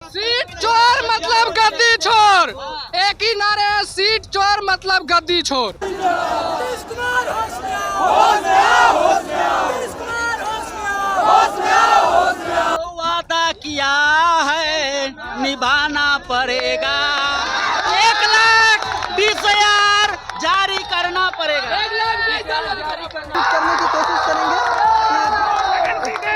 Seat चोर मतलब गद्दी छोर। एक ही नारे है, सीट चोर मतलब गद्दी छोर। वादा किया है निभाना पड़ेगा, 1,20,000 जारी करना पड़ेगा। करने की कोशिश करेंगे।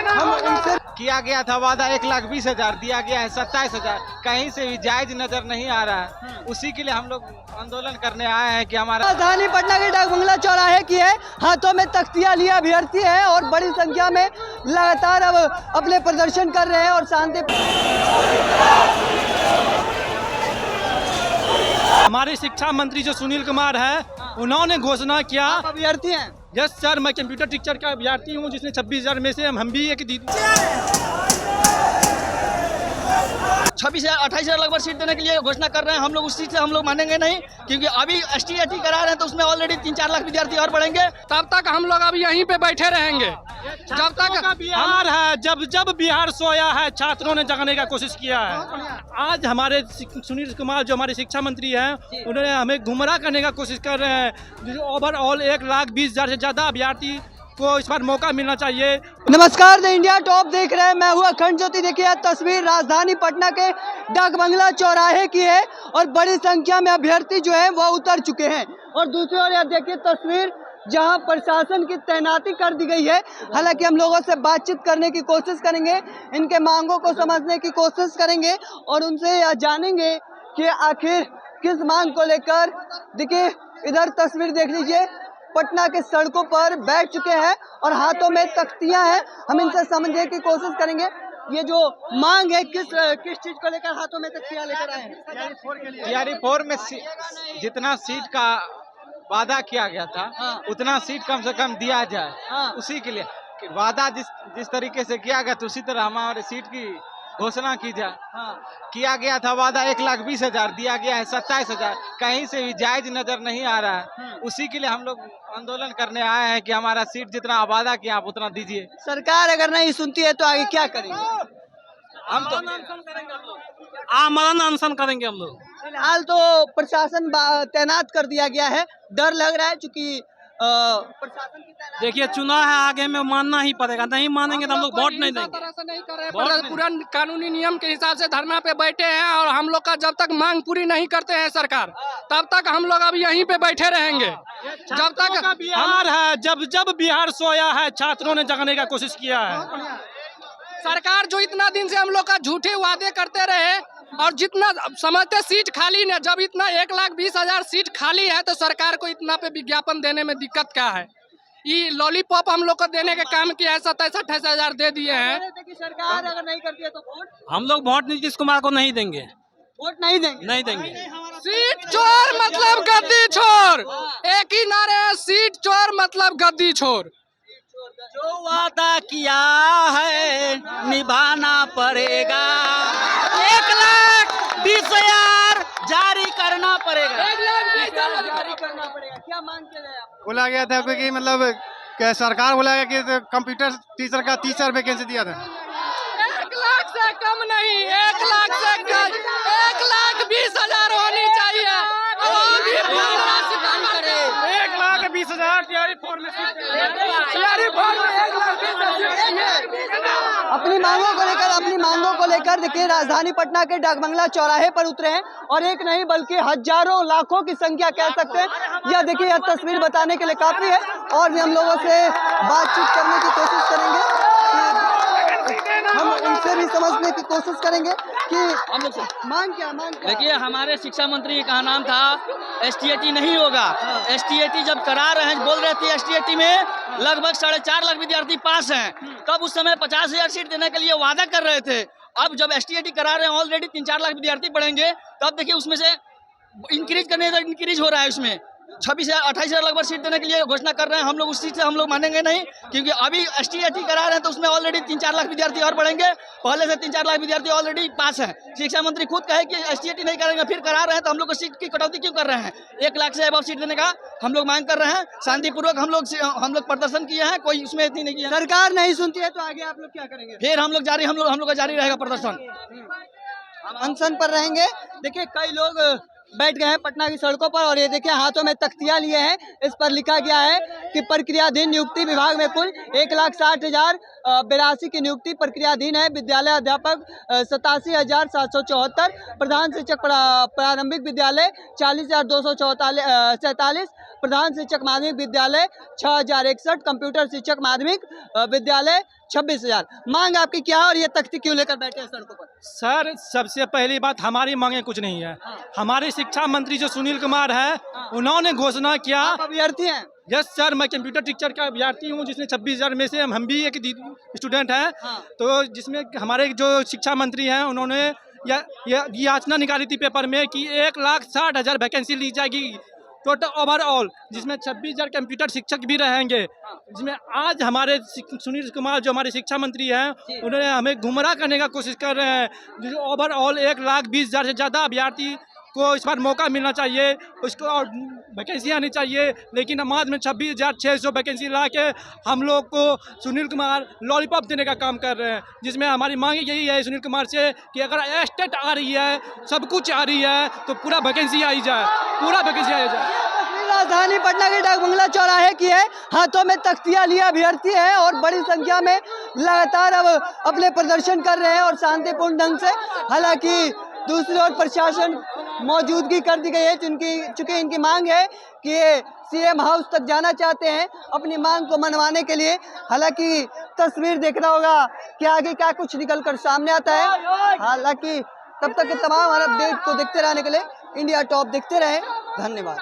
हम उनसे किया गया था वादा 1,20,000 दिया गया है 27,000, कहीं से भी जायज नजर नहीं आ रहा है। उसी के लिए हम लोग आंदोलन करने आए हैं कि हमारा राजधानी पटना के डाक बंगला चौराहे की है, हाथों में तख्तियां लिए अभ्यर्थी हैं और बड़ी संख्या में लगातार अब अपने प्रदर्शन कर रहे हैं और शांति। हमारे शिक्षा मंत्री जो सुनील कुमार है, उन्होंने घोषणा किया। आप अभ्यर्थी हैं? यस सर, मैं कंप्यूटर टीचर का अभ्यर्थी हूँ, जिसने 26,000 में से हम भी एक 26,000-28,000 लगभग सीट देने के लिए घोषणा कर रहे हैं। हम लोग उस चीज से हम लोग मानेंगे नहीं, क्योंकि अभी ST/AT करा रहे हैं तो उसमें ऑलरेडी 3-4 लाख विद्यार्थी और बढ़ेंगे। तब तक हम लोग अब यहीं पे बैठे रहेंगे जब तक बिहार है। जब बिहार सोया है, छात्रों ने जगाने का कोशिश किया है। आज हमारे सुनील कुमार जो हमारे शिक्षा मंत्री हैं, उन्होंने हमें गुमराह करने का कोशिश कर रहे हैं। ओवरऑल 1,20,000 से ज्यादा अभ्यर्थी को इस बार मौका मिलना चाहिए। नमस्कार, द इंडिया टॉप देख रहे हैं, मैं हूँ अखंड ज्योति। देखिए यह तस्वीर राजधानी पटना के डाक बंगला चौराहे की है और बड़ी संख्या में अभ्यर्थी जो है वह उतर चुके हैं। और दूसरी ओर यह देखिए तस्वीर जहां प्रशासन की तैनाती कर दी गई है। हालांकि हम लोगों से बातचीत करने की कोशिश करेंगे, इनके मांगों को समझने की कोशिश करेंगे और उनसे यह जानेंगे कि आखिर किस मांग को लेकर। देखिए इधर तस्वीर देख लीजिए, पटना के सड़कों पर बैठ चुके हैं और हाथों में तख्तियां हैं। हम इनसे समझने की कोशिश करेंगे ये जो मांग है किस चीज को लेकर हाथों में तख्तियां लेकर आए हैं। TRE-4 में जितना सीट का वादा किया गया था, उतना सीट कम से कम दिया जाए। उसी के लिए वादा जिस तरीके से किया गया, तो उसी तरह हमारे सीट की घोषणा की जाए। किया गया था वादा 1,20,000 दिया गया है 27,000, कहीं से भी जायज नजर नहीं आ रहा है। उसी के लिए हम लोग आंदोलन करने आए हैं कि हमारा सीट जितना वादा किया आप उतना दीजिए। सरकार अगर नहीं सुनती है तो आगे क्या करेंगे? हम तो आमरण अनशन करेंगे हम लोग। फिलहाल तो प्रशासन तैनात कर दिया गया है, डर लग रहा है क्योंकि प्रशासन की तैनाती। देखिए चुनाव है, आगे में मानना ही पड़ेगा, नहीं मानेंगे तो हम लोग वोट नहीं देंगे। तरह से नहीं कर रहे हैं, पूरा कानूनी नियम के हिसाब से धरना पे बैठे हैं और हम लोग का जब तक मांग पूरी नहीं करते हैं सरकार, तब तक हम लोग अब यहीं पे बैठे रहेंगे जब तक बिहार है। जब बिहार सोया है, छात्रों ने जगाने का कोशिश किया है। सरकार जो इतना दिन से हम लोग का झूठे वादे करते रहे और जितना समझते सीट खाली ने, जब इतना 1,20,000 सीट खाली है तो सरकार को इतना पे विज्ञापन देने में दिक्कत क्या है? ये लॉलीपॉप हम लोग को देने के काम किया है, 27-28,000 दे दिए हैं। सरकार अगर नहीं करती है तो वोट हम लोग वोट नीतीश कुमार को नहीं देंगे, वोट नहीं देंगे। नहीं देंगे। सीट चोर मतलब गद्दी छोर। एक ही नारे है, सीट चोर मतलब गद्दी छोर। जो वादा किया है निभाना पड़ेगा, 1,20,000 जारी करना पड़ेगा। जारी करना पड़ेगा। क्या मांग किया जाए आपको? बोला गया था क्योंकि मतलब सरकार बोला गया कि कंप्यूटर टीचर का 30,000 वैकेंसी दिया था। 1 लाख से कम नहीं, 1 लाख से कम, 1,20,000 होनी चाहिए। 1,20,000 TRE-4 में अपनी मांगों को लेकर देखिए राजधानी पटना के डाक बंगला चौराहे पर उतरे हैं और एक नहीं बल्कि हजारों लाखों की संख्या कह सकते हैं। यह देखिए यह तस्वीर बताने के लिए काफी है और भी हम लोगों से बातचीत करने की कोशिश करेंगे, हम उनसे भी समझने की कोशिश करेंगे कि मांग क्या। देखिए हमारे शिक्षा मंत्री का नाम था ST/AT नहीं होगा। ST/AT जब करा रहे हैं, बोल रहे थे ST/AT में लगभग 4.5 लाख विद्यार्थी पास हैं, तब उस समय 50,000 सीट देने के लिए वादा कर रहे थे। अब जब ST/AT करा रहे हैं, ऑलरेडी 3-4 लाख विद्यार्थी बढ़ेंगे, तब देखिए उसमें से इंक्रीज हो रहा है। उसमें 26,000-28,000 लगभग सीट देने के लिए घोषणा कर रहे हैं। हम लोग उस चीज से हम लोग मानेंगे नहीं, क्योंकि अभी ST/AT करा रहे हैं तो उसमें ऑलरेडी 3-4 लाख विद्यार्थी और बढ़ेंगे। पहले से 3-4 लाख विद्यार्थी ऑलरेडी पास हैं। शिक्षा मंत्री खुद कहे कि ST/AT नहीं करेंगे, फिर करा रहे हैं तो हम लोग को सीट की कटौती क्यों कर रहे हैं? 1 लाख से अबव सीट देने का हम लोग मांग कर रहे हैं। शांतिपूर्वक हम लोग प्रदर्शन किए हैं, कोई उसमें इतनी नहीं किया। सरकार नहीं सुनती है तो आगे आप लोग क्या करेंगे? फिर हम लोग का जारी रहेगा प्रदर्शन। अनशन पर रहेंगे। देखिए कई लोग बैठ गए हैं पटना की सड़कों पर और ये देखिए हाथों में तख्तियां लिए हैं। इस पर लिखा गया है कि प्रक्रियाधीन नियुक्ति विभाग में कुल 1,60,082 की नियुक्ति प्रक्रियाधीन है। विद्यालय अध्यापक 87,774, प्रधान शिक्षक प्रारंभिक विद्यालय 40,247, प्रधान शिक्षक माध्यमिक विद्यालय 6,061, कंप्यूटर शिक्षक माध्यमिक विद्यालय 26,000। मांग आपकी क्या है और ये तख्ती क्यों लेकर बैठे हैं सड़कों पर? सर सबसे पहली बात हमारी मांगे कुछ नहीं है। हमारे शिक्षा मंत्री जो सुनील कुमार है उन्होंने घोषणा किया। आप अभ्यर्थी हैं? यस सर, मैं कंप्यूटर टीचर का अभ्यर्थी हूँ जिसमें 26,000 में से हम भी एक स्टूडेंट हैं। तो जिसमें हमारे जो शिक्षा मंत्री हैं उन्होंने याचना निकाली थी पेपर में कि 1,60,000 वैकेंसी ली जाएगी टोटल ओवरऑल, जिसमें 26,000 कंप्यूटर शिक्षक भी रहेंगे। जिसमें आज हमारे सुनील कुमार जो हमारे शिक्षा मंत्री हैं उन्होंने हमें गुमराह करने का कोशिश कर रहे हैं। जो ओवरऑल 1,20,000 से ज़्यादा अभ्यर्थी को इस बार मौका मिलना चाहिए, उसको और वैकेंसी आनी चाहिए। लेकिन समाज में 26,600 वैकेंसी ला के हम लोग को सुनील कुमार लॉलीपॉप देने का काम कर रहे हैं। जिसमें हमारी मांग यही है सुनील कुमार से कि अगर एस्टेट आ रही है, सब कुछ आ रही है, तो पूरा वैकेंसी आई जाए, पूरा वैकेंसी आई जाए। राजधानी पटना के डाक बंगला चौराहे की है। हाथों में तख्तियां लिए अभ्यर्थी हैं और बड़ी संख्या में लगातार अब अपने प्रदर्शन कर रहे हैं और शांतिपूर्ण ढंग से। हालांकि दूसरी ओर प्रशासन मौजूदगी कर दी गई है चूंकि इनकी मांग है कि ये सीएम हाउस तक जाना चाहते हैं अपनी मांग को मनवाने के लिए। हालांकि तस्वीर देखना होगा कि आगे क्या कुछ निकल कर सामने आता है। हालांकि तब तक के तमाम अपडेट को देखते रहने के लिए इंडिया टॉप देखते रहे। धन्यवाद।